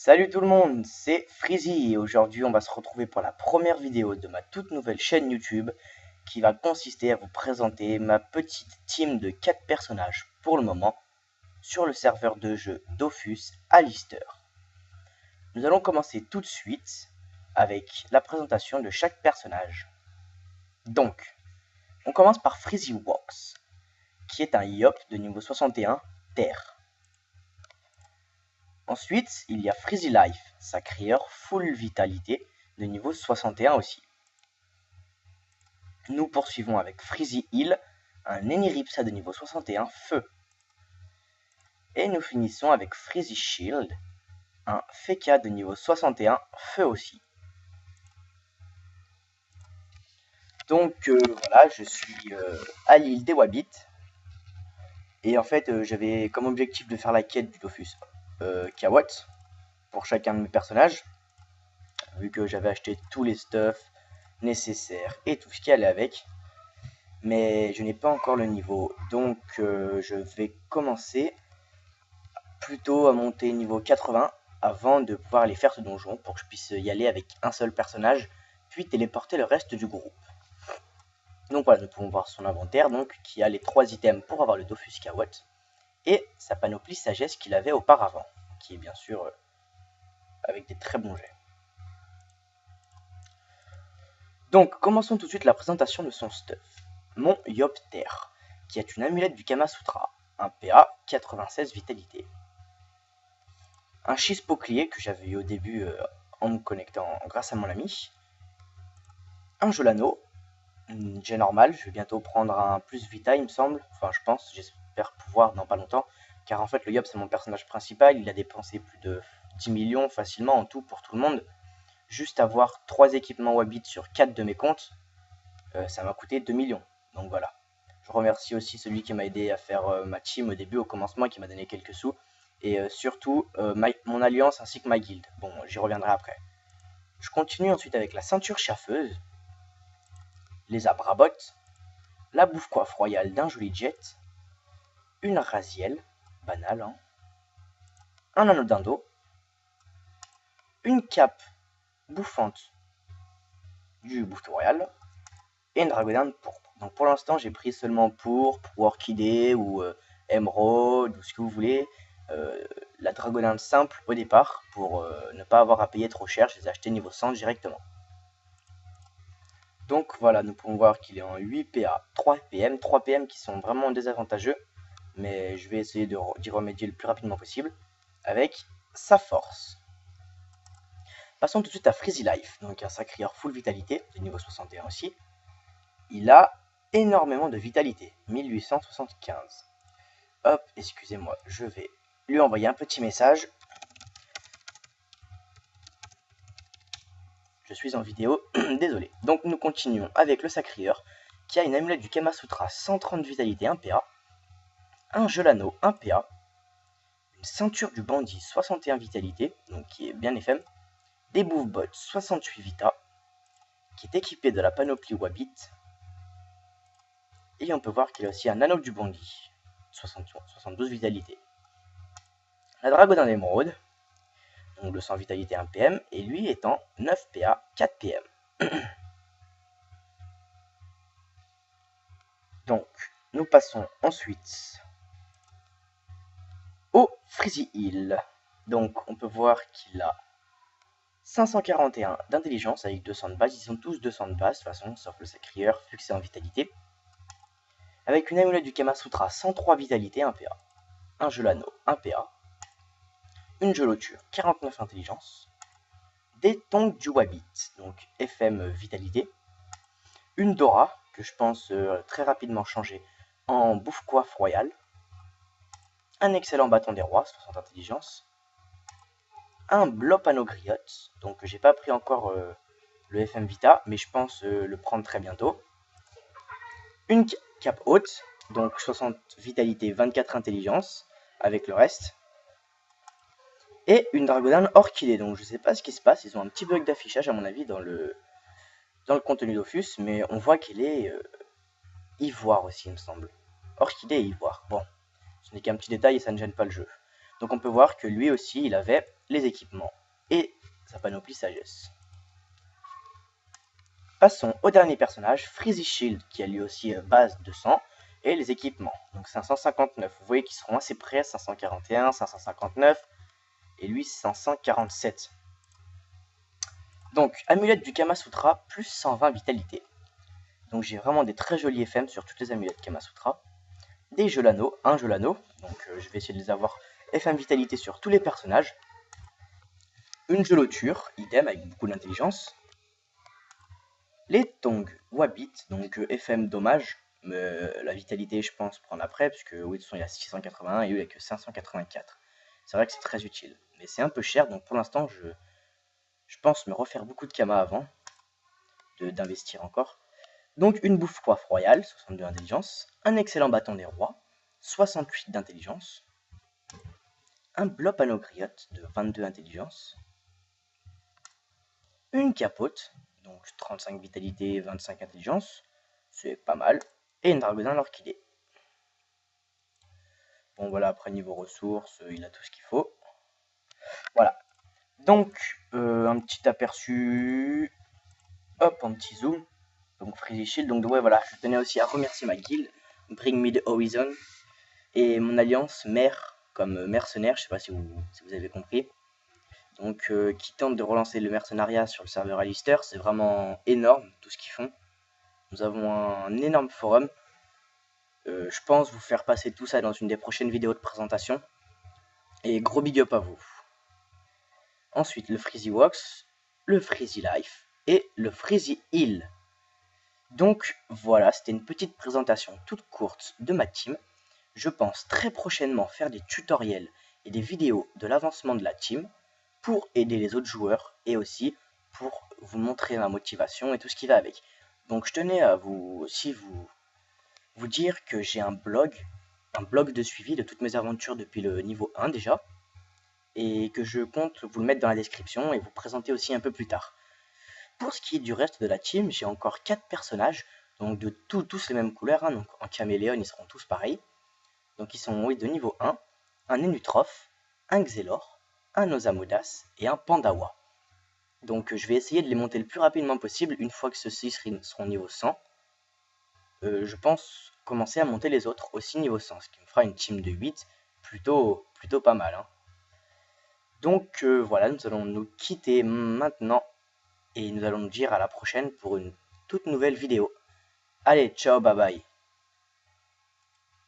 Salut tout le monde, c'est Freezy et aujourd'hui on va se retrouver pour la première vidéo de ma toute nouvelle chaîne YouTube qui va consister à vous présenter ma petite team de 4 personnages pour le moment sur le serveur de jeu Dofus Alister. Nous allons commencer tout de suite avec la présentation de chaque personnage. Donc, on commence par Freezy Walks, qui est un Yop de niveau 61 Terre. Ensuite, il y a Freezy Life, sa crieur full vitalité de niveau 61 aussi. Nous poursuivons avec Freezy Heal, un Eniripsa de niveau 61 Feu. Et nous finissons avec Freezy Shield, un Feka de niveau 61 Feu aussi. Donc voilà, je suis à l'île des Wabbits. Et en fait, j'avais comme objectif de faire la quête du Dofus Kawot pour chacun de mes personnages. Vu que j'avais acheté tous les stuffs nécessaires et tout ce qui allait avec. Mais je n'ai pas encore le niveau. Donc je vais commencer plutôt à monter niveau 80 avant de pouvoir aller faire ce donjon pour que je puisse y aller avec un seul personnage, puis téléporter le reste du groupe. Donc voilà, nous pouvons voir son inventaire donc qui a les 3 items pour avoir le Dofus Kawot et sa panoplie sagesse qu'il avait auparavant, qui est bien sûr avec des très bons jets. Donc commençons tout de suite la présentation de son stuff. Mon Yopter, qui est une amulette du Kamasutra, un PA 96 vitalité. Un Chispoclier que j'avais eu au début en me connectant grâce à mon ami. Un Jolano, jet normal, je vais bientôt prendre un plus vita il me semble, enfin je pense, j'espère pouvoir dans pas longtemps, car en fait le Yop c'est mon personnage principal, il a dépensé plus de 10 millions facilement en tout pour tout le monde. Juste avoir 3 équipements Wabbit sur 4 de mes comptes, ça m'a coûté 2 millions, donc voilà. Je remercie aussi celui qui m'a aidé à faire ma team au début, au commencement, et qui m'a donné quelques sous. Et surtout, mon alliance ainsi que ma guilde. Bon, j'y reviendrai après. Je continue ensuite avec la ceinture chaffeuse, les abrabottes, la bouffe-coiffe royale d'un joli jet, une Raziel, banale, hein, un anneau d'indo, une cape bouffante du bouffe royal, et une dragonne pourpre. Donc pour l'instant, j'ai pris seulement pourpre, ou orchidée, ou émeraude, ou ce que vous voulez. La dragonne simple au départ, pour ne pas avoir à payer trop cher, je les ai achetés niveau 100 directement. Donc voilà, nous pouvons voir qu'il est en 8 PA, 3 PM, 3 PM qui sont vraiment désavantageux, mais je vais essayer d'y remédier le plus rapidement possible, avec sa force. Passons tout de suite à Freezy Life, donc un sacrieur full vitalité, de niveau 61 aussi. Il a énormément de vitalité, 1875. Hop, excusez-moi, je vais lui envoyer un petit message. Je suis en vidéo, désolé. Donc nous continuons avec le sacrieur, qui a une amulette du Kamasutra 130 vitalité 1 PA, un Gelano 1 PA, une ceinture du bandit 61 vitalité, donc qui est bien FM, des bouffes-bottes 68 vita, qui est équipé de la panoplie Wabbit, et on peut voir qu'il a aussi un anneau du bandit, 72 vitalité. La dragonne d'émeraude, donc 200 vitalité 1 PM, et lui étant 9 PA 4 PM. Donc, nous passons ensuite au Freezy Heal. Donc, on peut voir qu'il a 541 d'intelligence avec 200 de base. Ils sont tous 200 de base, de toute façon, sauf le sacrieur, vu que c'est en vitalité. Avec une amulette du Kamasutra 103 vitalité, 1 PA. Un Gelano, 1 PA. Une Geloture, 49 intelligence. Des tongs du Wabbit, donc FM vitalité. Une Dora, que je pense très rapidement changer en bouffe-coiffe royale. Un excellent bâton des rois, 60 intelligence. Un Blopano Griotte, donc j'ai pas pris encore le FM Vita, mais je pense le prendre très bientôt. Une cape haute, donc 60 vitalité, 24 intelligence, avec le reste. Et une Dragonane Orchidée, donc je sais pas ce qui se passe, ils ont un petit bug d'affichage à mon avis dans le contenu Dofus, mais on voit qu'elle est ivoire aussi, il me semble. Orchidée et ivoire, bon, ce n'est qu'un petit détail et ça ne gêne pas le jeu. Donc on peut voir que lui aussi, il avait les équipements et sa panoplie sagesse. Passons au dernier personnage, Freezy Shield, qui a lui aussi base 200, et les équipements, donc 559. Vous voyez qu'ils seront assez près, 541, 559, et lui 547. Donc, amulette du Kamasutra, plus 120 vitalité. Donc j'ai vraiment des très jolis FM sur toutes les amulettes Kamasutra. Des Gelano, un Gelano, donc je vais essayer de les avoir FM vitalité sur tous les personnages. Une Geloture, idem avec beaucoup d'intelligence. Les Tongs Wabit, donc FM dommage, mais la vitalité je pense prendre après, puisque oui de toute façon il y a 681 et eux il n'y a que 584. C'est vrai que c'est très utile, mais c'est un peu cher, donc pour l'instant je pense me refaire beaucoup de Kama avant d'investir encore. Donc une bouffe coiffe royale, 62 d'intelligence, un excellent bâton des rois, 68 d'intelligence, un blop anogriote de 22 intelligence, une capote, donc 35 vitalité, 25 intelligence, c'est pas mal, et une dragonne l'orchidée. Bon voilà, après niveau ressources, il a tout ce qu'il faut. Voilà. Donc, un petit aperçu, hop, un petit zoom. Donc Freezy Shield, donc ouais voilà, je tenais aussi à remercier ma guilde, Bring Me the Horizon, et mon alliance mère, comme mercenaire, je sais pas si vous avez compris. Donc qui tente de relancer le mercenariat sur le serveur Alistair, c'est vraiment énorme tout ce qu'ils font. Nous avons un énorme forum. Je pense vous faire passer tout ça dans une des prochaines vidéos de présentation. Et gros big up à vous. Ensuite le Freezy Wax, le Freezy Life et le Freezy Heal. Donc voilà, c'était une petite présentation toute courte de ma team. Je pense très prochainement faire des tutoriels et des vidéos de l'avancement de la team pour aider les autres joueurs et aussi pour vous montrer ma motivation et tout ce qui va avec. Donc je tenais à vous dire que j'ai un blog de suivi de toutes mes aventures depuis le niveau 1 déjà, et que je compte vous le mettre dans la description et vous présenter aussi un peu plus tard. Pour ce qui est du reste de la team, j'ai encore 4 personnages, donc de tous les mêmes couleurs, hein, donc en caméléon ils seront tous pareils. Donc ils sont oui, de niveau 1, un Enutroph, un Xelor, un Osamodas et un Pandawa. Donc je vais essayer de les monter le plus rapidement possible une fois que ceux-ci seront niveau 100. Je pense commencer à monter les autres aussi niveau 100, ce qui me fera une team de 8, plutôt pas mal. Hein. Donc voilà, nous allons nous quitter maintenant et nous allons nous dire à la prochaine pour une toute nouvelle vidéo. Allez, ciao, bye bye.